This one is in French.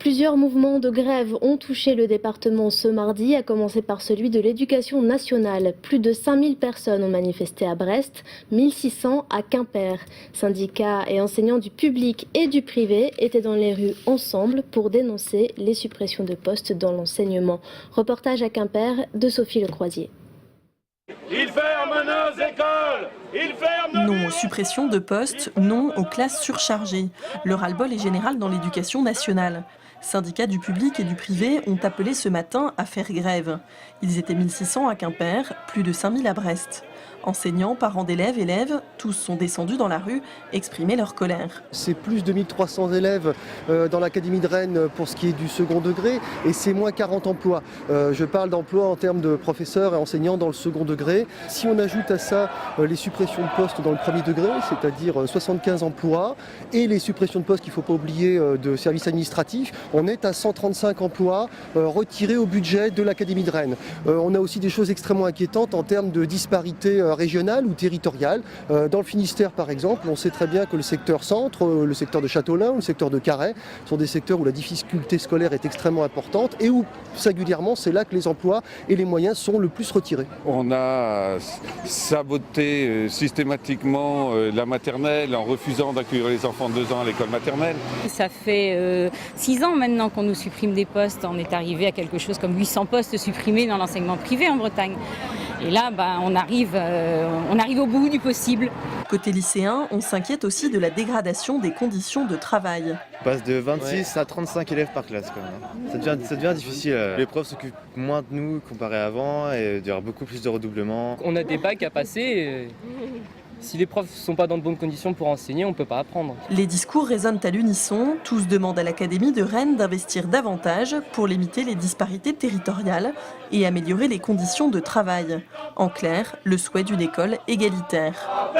Plusieurs mouvements de grève ont touché le département ce mardi, à commencer par celui de l'éducation nationale. Plus de 5000 personnes ont manifesté à Brest, 1600 à Quimper. Syndicats et enseignants du public et du privé étaient dans les rues ensemble pour dénoncer les suppressions de postes dans l'enseignement. Reportage à Quimper de Sophie Lecroisier. Ils ferment nos écoles! Ils ferment nos... Non aux suppressions de postes, non aux classes surchargées. Le ras-le-bol est général dans l'éducation nationale. Syndicats du public et du privé ont appelé ce matin à faire grève. Ils étaient 1600 à Quimper, plus de 5000 à Brest. Enseignants, parents d'élèves, élèves, tous sont descendus dans la rue exprimer leur colère. C'est plus de 1300 élèves dans l'académie de Rennes pour ce qui est du second degré et c'est moins 40 emplois. Je parle d'emplois en termes de professeurs et enseignants dans le second degré. Si on ajoute à ça les suppressions de postes dans le premier degré, c'est-à-dire 75 emplois, et les suppressions de postes qu'il ne faut pas oublier de services administratifs, on est à 135 emplois retirés au budget de l'académie de Rennes. On a aussi des choses extrêmement inquiétantes en termes de disparité régionale ou territoriale. Dans le Finistère, par exemple, on sait très bien que le secteur centre, le secteur de Châteaulin, le secteur de Carhaix, sont des secteurs où la difficulté scolaire est extrêmement importante et où, singulièrement, c'est là que les emplois et les moyens sont le plus retirés. On a saboté systématiquement la maternelle en refusant d'accueillir les enfants de 2 ans à l'école maternelle. Ça fait 6 ans maintenant qu'on nous supprime des postes. On est arrivé à quelque chose comme 800 postes supprimés dans l'enseignement privé en Bretagne. Et là, on arrive au bout du possible. Côté lycéen, on s'inquiète aussi de la dégradation des conditions de travail. On passe de 26 à 35 élèves par classe. Quand même. Ça devient difficile. Les profs s'occupent moins de nous comparé à avant et il y aura beaucoup plus de redoublements. On a des bacs à passer. Si les profs ne sont pas dans de bonnes conditions pour enseigner, on ne peut pas apprendre. Les discours résonnent à l'unisson. Tous demandent à l'Académie de Rennes d'investir davantage pour limiter les disparités territoriales et améliorer les conditions de travail. En clair, le souhait d'une école égalitaire.